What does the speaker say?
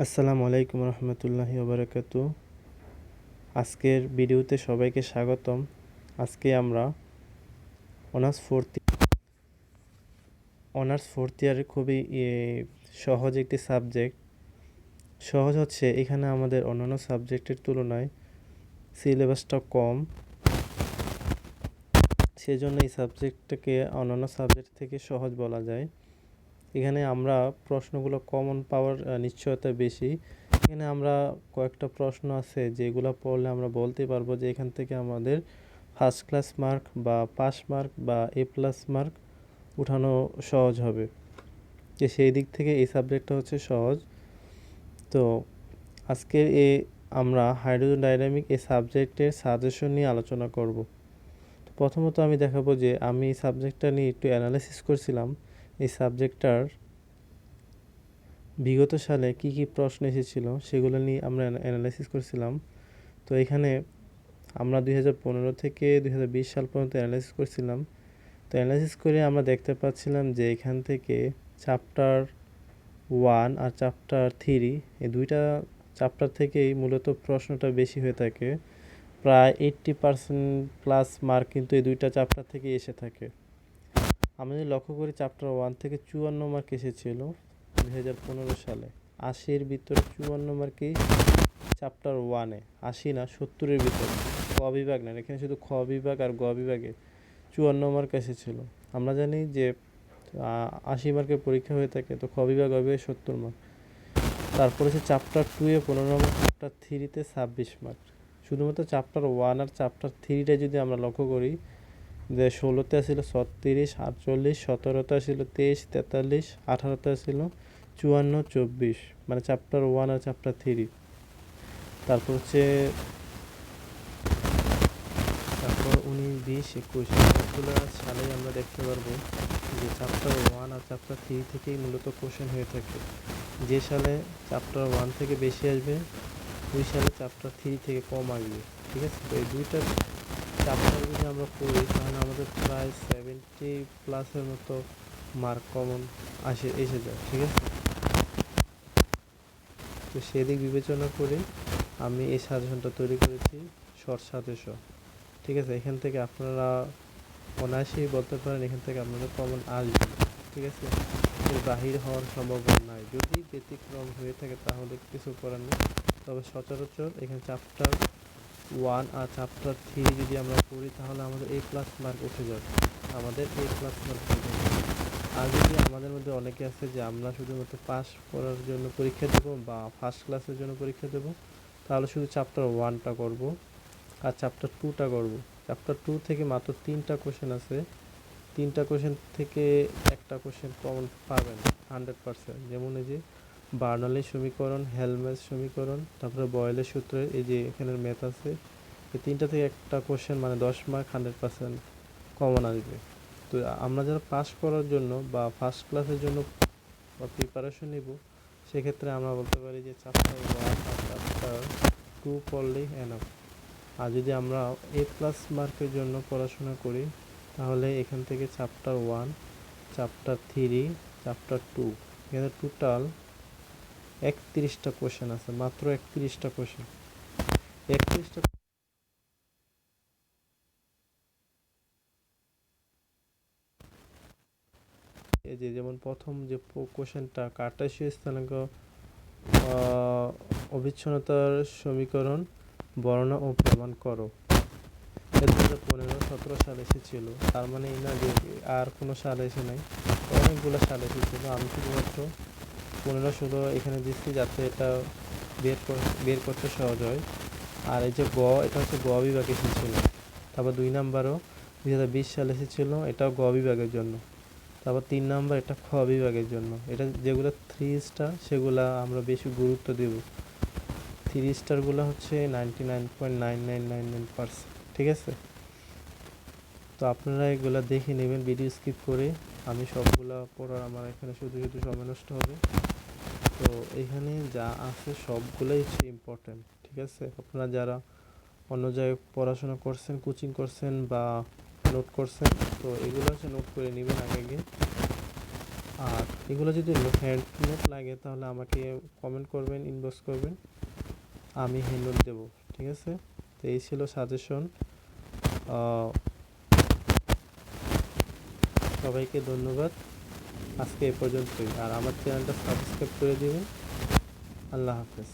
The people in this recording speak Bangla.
আসসালামু আলাইকুম রহমতুল্লাহি ওবারাকাতু। আজকের ভিডিওতে সবাইকে স্বাগতম। আজকে আমরা অনার্স ফোর্থ ইয়ারের খুবই সহজ একটি সাবজেক্ট। সহজ হচ্ছে এখানে আমাদের অন্যান্য সাবজেক্টের তুলনায় সিলেবাসটা কম, সেজন্য এই সাবজেক্টটাকে অন্যান্য সাবজেক্ট থেকে সহজ বলা যায়। এখানে আমরা প্রশ্নগুলো কমন পাওয়ার নিশ্চয়তা বেশি। এখানে আমরা কয়েকটা প্রশ্ন আছে যেগুলো পড়লে আমরা বলতে পারবো যে এখান থেকে আমাদের ফার্স্ট ক্লাস মার্ক বা পাস মার্ক বা এ প্লাস মার্ক উঠানো সহজ হবে। যে সেই দিক থেকে এই সাবজেক্টটা হচ্ছে সহজ। তো আজকের আমরা হাইড্রোজেন ডাইনামিক এই সাবজেক্টের সাজেশন নিয়ে আলোচনা করব। তো প্রথমত আমি দেখাবো যে আমি এই সাবজেক্টটা নিয়ে একটু অ্যানালাইসিস করছিলাম। এই সাবজেক্টটার বিগত সালে কি কি প্রশ্ন এসেছিল সেগুলো নিয়ে আমরা অ্যানালাইসিস করছিলাম। তো এখানে আমরা 2015 থেকে 2020 সাল পর্যন্ত অ্যানালাইসিস করছিলাম। তো অ্যানালাইসিস করে আমরা দেখতে পাচ্ছিলাম যে এখান থেকে চ্যাপ্টার 1 আর চ্যাপ্টার 3 এই দুইটা চ্যাপ্টার থেকেই মূলত প্রশ্নটা বেশি হয়ে থাকে। প্রায় 80% প্লাস মার্ক কিন্তু এই দুইটা চ্যাপ্টার থেকে এসে থাকে। আমরা যদি লক্ষ্য করি চ্যাপ্টার 1 থেকে 54 মার্ক এসেছিল 2015 সালে। 80-এর ভিতরে 54 মার্কই চ্যাপ্টার 1-এ, 80 না 70-এর ভিতরে। ক বিভাগ না, এখানে শুধু খ বিভাগ আর গ বিভাগে 54 মার্ক এসেছিল। আমরা জানি যে 80 মার্কের পরীক্ষা হয়ে থাকে, তো খ বিভাগ গ বিভাগে 70 মার্ক। তারপর হচ্ছে চ্যাপ্টার 2-এ 15 মার্ক, চ্যাপ্টার 3-তে 26 মার্ক। শুধুমাত্র চ্যাপ্টার 1 আর চ্যাপ্টার 3টা যদি আমরা লক্ষ্য করি, যে 16তে আসছিল 36, 48, 17তে আসছিল 23, 43, 18তে আসছিল 54, 24, মানে চ্যাপ্টার 1 আর চ্যাপ্টার 3। তারপর হচ্ছে 19, 20, 21 সবগুলো সালেই আমরা দেখতে পারবো যে চ্যাপ্টার 1 আর চ্যাপ্টার 3 থেকেই মূলত কোশ্চেন হয়ে থাকে। যে সালে চ্যাপ্টার 1 থেকে বেশি আসবে ওই সালে চ্যাপ্টার 3 থেকে কম আসবে। ঠিক আছে, তো এই দুইটা চ্যাপ্টার যদি আমরা পড়ি তাহলে আমাদের প্রায় 70 প্লাসের মতো মার্ক কমন এসে যায়। ঠিক আছে, তো সেদিক বিবেচনা করে আমি এই সাজেশনটা তৈরি করেছি, শর্ট সাজেশন। ঠিক আছে, এখান থেকে আপনারা অনায়াসেই বলতে পারেন এখান থেকে আপনাদের কমন আসবে। ঠিক আছে, এর বাহির হওয়ার সম্ভাবনা নাই। যদি ব্যতিক্রম হয়ে থাকে তাহলে কিছু করার নেই, তবে সচরাচর এখানে চ্যাপ্টার 1 আর চ্যাপ্টার 3 যদি আমরা পড়ি তাহলে আমাদের এ প্লাস মার্ক উঠে যাবে, আমাদের এ প্লাস মার্ক উঠে যাবে। আর যদি আমাদের মধ্যে অনেকে আছে যে আমরা শুধুমাত্র পাস করার জন্য পরীক্ষা দেব বা ফার্স্ট ক্লাসের জন্য পরীক্ষা দেব, তাহলে শুধু চ্যাপ্টার 1টা করব আর চ্যাপ্টার 2টা করব। চ্যাপ্টার 2 থেকে মাত্র 3টা কোশ্চেন আছে, 3টা কোশ্চেন থেকে একটা কোশ্চেন কমন পাবেন 100%। যেমন এই যে বার্নৌলির সমীকরণ, হেলমহোল্টজ সমীকরণ, তারপরে বয়েলের সূত্র, এই যে এখানের ম্যাথ আছে, এই 3টা থেকে একটা কোশ্চেন মানে 10 মার্ক 100% কমন আসবে। তো আমরা যারা পাস করার জন্য বা ফার্স্ট ক্লাসের জন্য প্রিপারেশন নিব, সেক্ষেত্রে আমরা বলতে পারি যে চ্যাপ্টার 1 আর চ্যাপ্টার 2 পড়লেই এনাফ। আর যদি আমরা এ প্লাস মার্কের জন্য পড়াশোনা করি তাহলে এখান থেকে চ্যাপ্টার 1, চ্যাপ্টার 3, চ্যাপ্টার 2, এখানে টোটাল 31টা কোশ্চেন আছে, মাত্র 31টা কোশ্চেন। 31টা এই যে যেমন প্রথম যে কোশ্চেনটা, কার্টেসীয় স্থানাঙ্ক অবিচ্ছিন্নতার সমীকরণ বর্ণনা ও প্রমাণ করো, 2015-17 সালে এসেছিল। তার মানে এই না যে আর কোনো সাল এসে নাই, অনেকগুলো সাল এসেছিল। আমি শুধুমাত্র 15-16 এখানে দিচ্ছি যাতে এটা বের করতে সহজ হয়। আর এই যে গ, এটা হচ্ছে গ বিভাগ এসেছিল। তারপর 2 নাম্বারও 2020 সালে এসেছিল, এটাও গ বিভাগের জন্য। তারপর 3 নাম্বার, এটা খ বিভাগের জন্য। এটা যেগুলো 3 স্টার সেগুলো আমরা বেশি গুরুত্ব দেব। 3 স্টারগুলো হচ্ছে 99.9999%। ঠিক আছে, তো আপনারা এগুলো দেখে নেবেন ভিডিও স্কিপ করে। আমি সবগুলা পড়ার আমার এখানে শুধু শুধু সময় নষ্ট হবে। তো এখানে যা আছে সবগুলোই হচ্ছে ইম্পর্টেন্ট। ঠিক আছে, আপনারা যারা অন্য জায়গায় পড়াশোনা করছেন, কোচিং করছেন বা নোট করছেন, তো এগুলো হচ্ছে নোট করে নেবেন আগে আগে। আর এগুলো যদি হ্যান্ডমেড লাগে তাহলে আমাকে কমেন্ট করবেন, ইনবক্স করবেন, আমি হ্যান্ডমেড দেবো। ঠিক আছে, তো এই ছিল সাজেশন। সবাইকে ধন্যবাদ, আজকে এ পর্যন্তই। আর আমার চ্যানেলটা সাবস্ক্রাইব করে দিবেন। আল্লাহ হাফেজ।